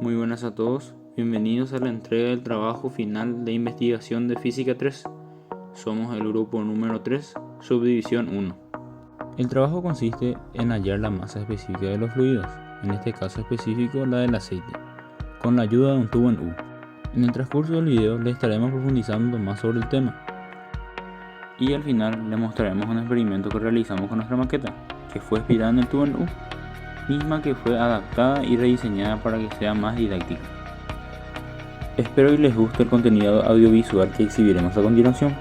Muy buenas a todos, bienvenidos a la entrega del trabajo final de investigación de Física 3. Somos el grupo número 3, subdivisión 1. El trabajo consiste en hallar la masa específica de los fluidos, en este caso específico la del aceite, con la ayuda de un tubo en U. En el transcurso del video les estaremos profundizando más sobre el tema. Y al final les mostraremos un experimento que realizamos con nuestra maqueta, que fue inspirada en el tubo en U, misma que fue adaptada y rediseñada para que sea más didáctica. Espero que les guste el contenido audiovisual que exhibiremos a continuación.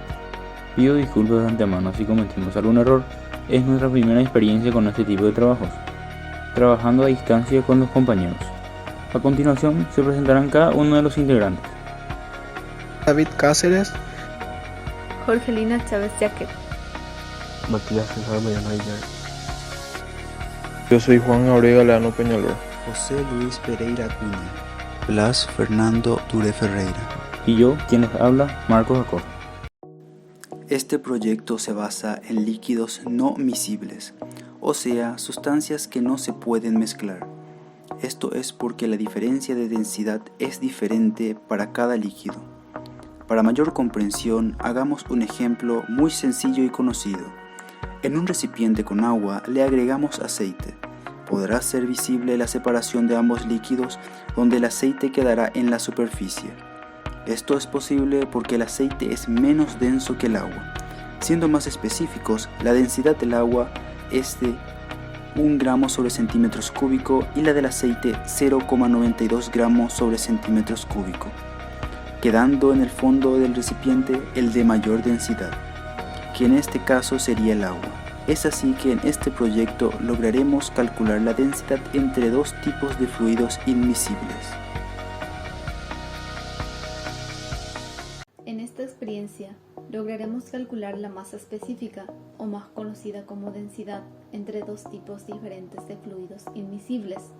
Pido disculpas de antemano si cometimos algún error, es nuestra primera experiencia con este tipo de trabajos, trabajando a distancia con los compañeros. A continuación se presentarán cada uno de los integrantes. David Cáceres, Jorgelina Chávez Jaquet, Matías César Mariano Aguilar. yo soy Juan Gabriel Galeano Peñalver. José Luis Pereira Acuña, Blas Fernando Ture Ferreira. Y yo, quien les habla, Marcos Acor. Este proyecto se basa en líquidos no miscibles, o sea, sustancias que no se pueden mezclar. Esto es porque la diferencia de densidad es diferente para cada líquido. Para mayor comprensión, hagamos un ejemplo muy sencillo y conocido. En un recipiente con agua le agregamos aceite. Podrá ser visible la separación de ambos líquidos, donde el aceite quedará en la superficie. Esto es posible porque el aceite es menos denso que el agua. Siendo más específicos, la densidad del agua es de 1 gramo sobre centímetros cúbico y la del aceite 0,92 gramos sobre centímetros cúbico, quedando en el fondo del recipiente el de mayor densidad, que en este caso sería el agua. Es así que en este proyecto lograremos calcular la densidad entre dos tipos de fluidos inmiscibles. En esta experiencia lograremos calcular la masa específica, o más conocida como densidad, entre dos tipos diferentes de fluidos inmiscibles,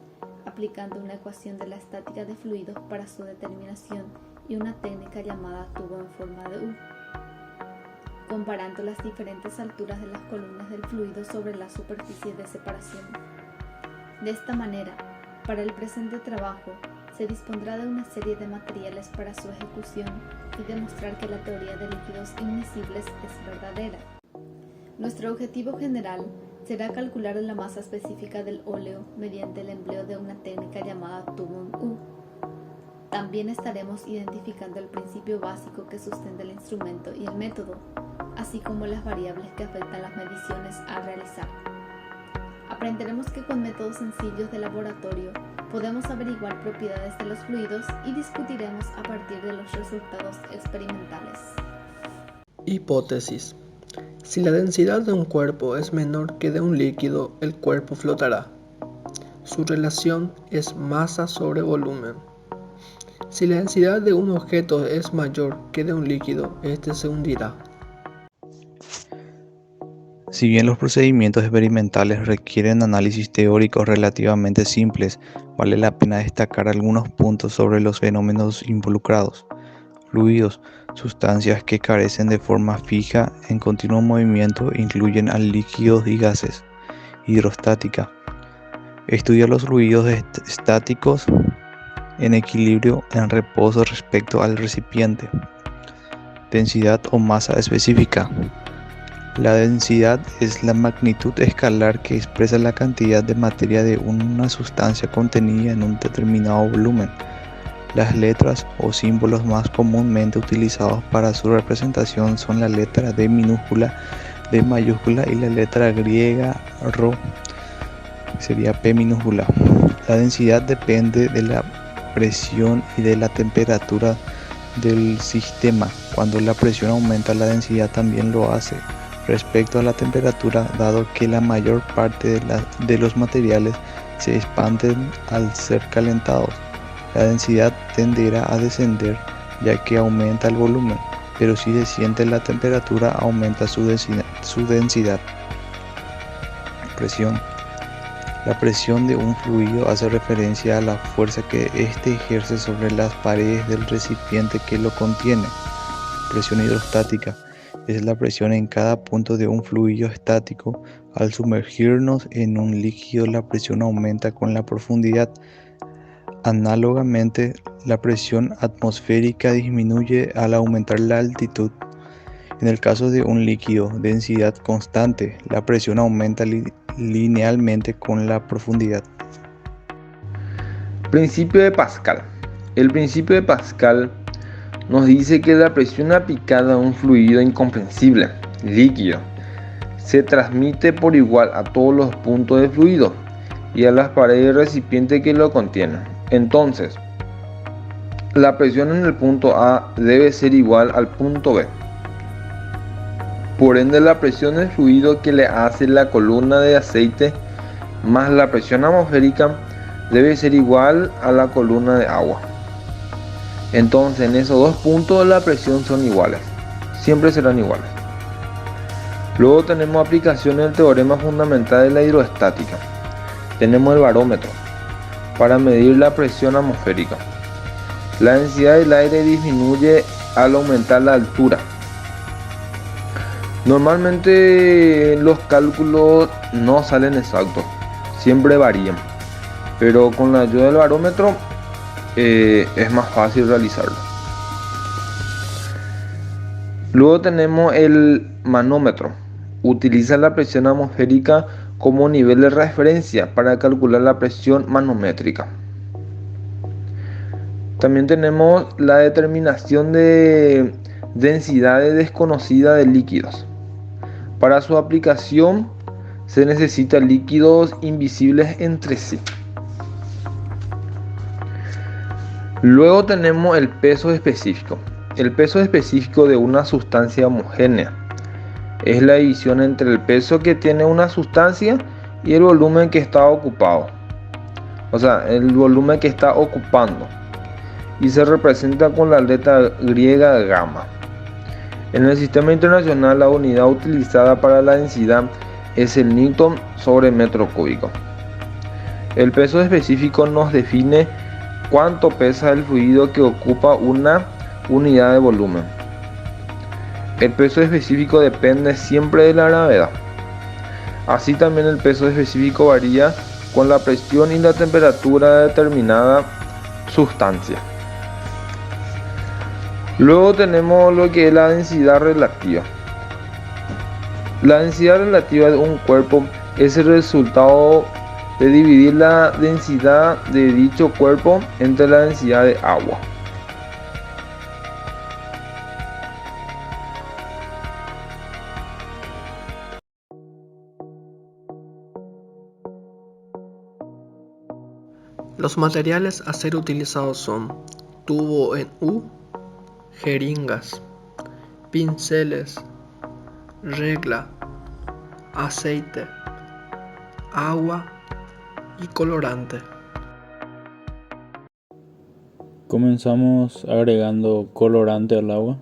aplicando una ecuación de la estática de fluidos para su determinación y una técnica llamada tubo en forma de U, comparando las diferentes alturas de las columnas del fluido sobre la superficie de separación. De esta manera, para el presente trabajo, se dispondrá de una serie de materiales para su ejecución y demostrar que la teoría de líquidos inmiscibles es verdadera. Nuestro objetivo general será calcular la masa específica del óleo mediante el empleo de una técnica llamada tubo en U. También estaremos identificando el principio básico que sustenta el instrumento y el método, así como las variables que afectan las mediciones a realizar. Aprenderemos que con métodos sencillos de laboratorio podemos averiguar propiedades de los fluidos y discutiremos a partir de los resultados experimentales. Hipótesis. Si la densidad de un cuerpo es menor que de un líquido, el cuerpo flotará. Su relación es masa sobre volumen. Si la densidad de un objeto es mayor que de un líquido, este se hundirá. Si bien los procedimientos experimentales requieren análisis teóricos relativamente simples, vale la pena destacar algunos puntos sobre los fenómenos involucrados. Fluidos, sustancias que carecen de forma fija en continuo movimiento, incluyen a líquidos y gases. Hidrostática. Estudia los fluidos estáticos en equilibrio en reposo respecto al recipiente. Densidad o masa específica. La densidad es la magnitud escalar que expresa la cantidad de materia de una sustancia contenida en un determinado volumen. Las letras o símbolos más comúnmente utilizados para su representación son la letra D minúscula, D mayúscula y la letra griega Rho, sería P minúscula. La densidad depende de la presión y de la temperatura del sistema. Cuando la presión aumenta, la densidad también lo hace respecto a la temperatura, dado que la mayor parte de los materiales se expanden al ser calentados. La densidad tenderá a descender ya que aumenta el volumen, pero si desciende la temperatura aumenta su densidad. Presión. La presión de un fluido hace referencia a la fuerza que éste ejerce sobre las paredes del recipiente que lo contiene. Presión hidrostática. Es la presión en cada punto de un fluido estático. Al sumergirnos en un líquido, la presión aumenta con la profundidad. Análogamente, la presión atmosférica disminuye al aumentar la altitud. En el caso de un líquido de densidad constante, la presión aumenta linealmente con la profundidad. Principio de Pascal. El principio de Pascal nos dice que la presión aplicada a un fluido incomprensible, líquido, se transmite por igual a todos los puntos del fluido y a las paredes del recipiente que lo contienen. Entonces, la presión en el punto A debe ser igual al punto B. Por ende, la presión del fluido que le hace la columna de aceite más la presión atmosférica debe ser igual a la columna de agua. Entonces, en esos dos puntos la presión son iguales, siempre serán iguales. Luego tenemos aplicaciones del teorema fundamental de la hidrostática. Tenemos el barómetro para medir la presión atmosférica. La densidad del aire disminuye al aumentar la altura. Normalmente los cálculos no salen exactos, siempre varían, pero con la ayuda del barómetro es más fácil realizarlo. Luego tenemos el manómetro. Utiliza la presión atmosférica como nivel de referencia para calcular la presión manométrica. También tenemos la determinación de densidades desconocidas de líquidos. Para su aplicación se necesitan líquidos invisibles entre sí. Luego tenemos el peso específico. El peso específico de una sustancia homogénea es la división entre el peso que tiene una sustancia y el volumen que está ocupado. O sea, el volumen que está ocupando. Y se representa con la letra griega gamma. En el sistema internacional, la unidad utilizada para la densidad es el newton sobre metro cúbico. El peso específico nos define cuánto pesa el fluido que ocupa una unidad de volumen. El peso específico depende siempre de la gravedad. Así también el peso específico varía con la presión y la temperatura de determinada sustancia. Luego tenemos lo que es la densidad relativa. La densidad relativa de un cuerpo es el resultado de dividir la densidad de dicho cuerpo entre la densidad de agua. Los materiales a ser utilizados son tubo en U, jeringas, pinceles, regla, aceite, agua y colorante. Comenzamos agregando colorante al agua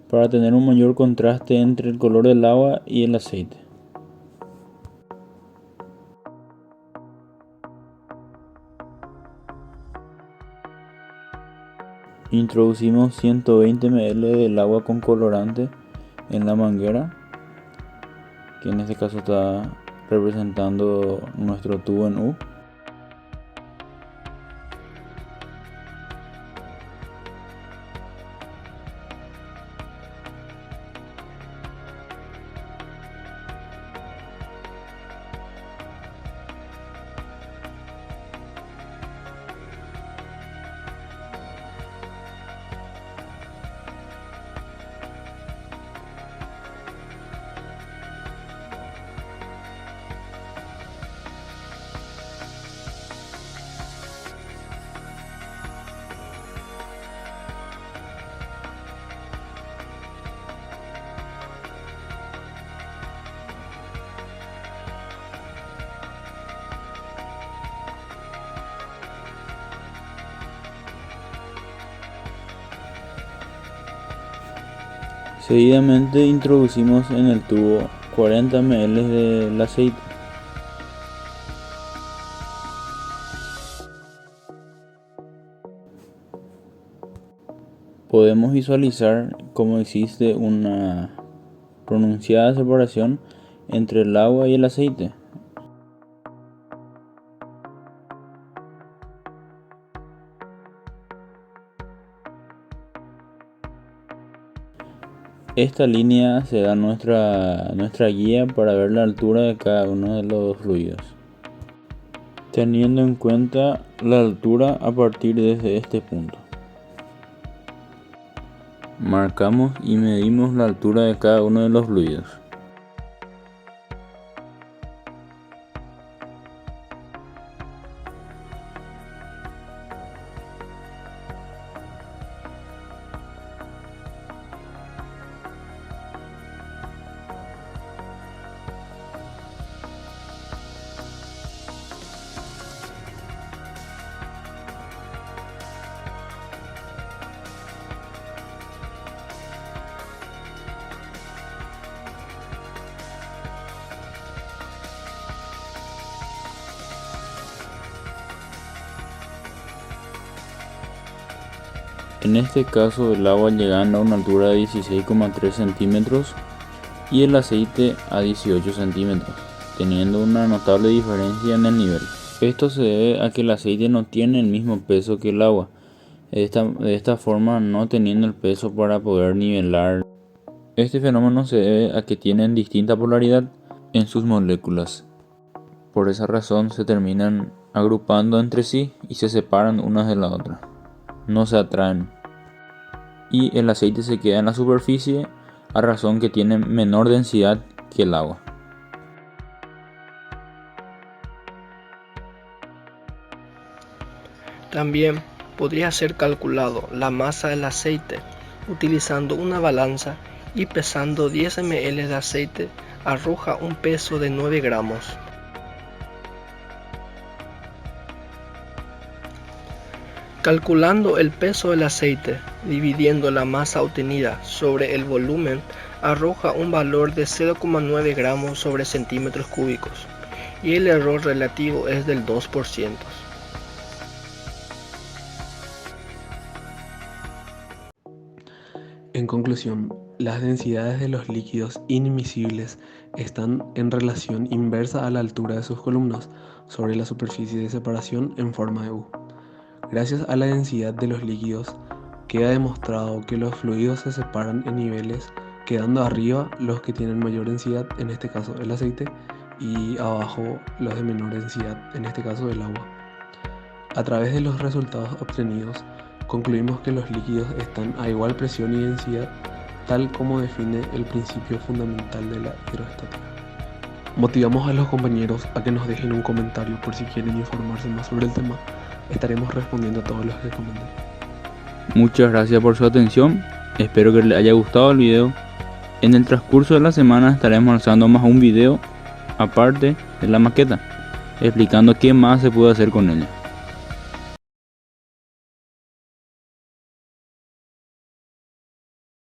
para tener un mayor contraste entre el color del agua y el aceite. Introducimos 120 ml del agua con colorante en la manguera, que en este caso está representando nuestro tubo en U. Seguidamente introducimos en el tubo 40 ml del aceite. Podemos visualizar cómo existe una pronunciada separación entre el agua y el aceite. Esta línea será nuestra guía para ver la altura de cada uno de los fluidos, teniendo en cuenta la altura a partir desde este punto. Marcamos y medimos la altura de cada uno de los fluidos. En este caso el agua llegando a una altura de 16,3 centímetros y el aceite a 18 centímetros, teniendo una notable diferencia en el nivel. Esto se debe a que el aceite no tiene el mismo peso que el agua, de esta forma no teniendo el peso para poder nivelar. Este fenómeno se debe a que tienen distinta polaridad en sus moléculas. Por esa razón se terminan agrupando entre sí y se separan unas de la otra. No se atraen. Y el aceite se queda en la superficie a razón que tiene menor densidad que el agua. También podría ser calculado la masa del aceite utilizando una balanza y pesando 10 ml de aceite arroja un peso de 9 gramos. Calculando el peso del aceite, dividiendo la masa obtenida sobre el volumen, arroja un valor de 0,9 gramos sobre centímetros cúbicos, y el error relativo es del 2%. En conclusión, las densidades de los líquidos inmiscibles están en relación inversa a la altura de sus columnas sobre la superficie de separación en forma de U. Gracias a la densidad de los líquidos, queda demostrado que los fluidos se separan en niveles, quedando arriba los que tienen mayor densidad, en este caso el aceite, y abajo los de menor densidad, en este caso el agua. A través de los resultados obtenidos, concluimos que los líquidos están a igual presión y densidad, tal como define el principio fundamental de la hidrostática. Motivamos a los compañeros a que nos dejen un comentario por si quieren informarse más sobre el tema. Estaremos respondiendo a todos los que comenten. Muchas gracias por su atención, espero que les haya gustado el video. En el transcurso de la semana estaremos lanzando más un video aparte de la maqueta, explicando qué más se puede hacer con ella.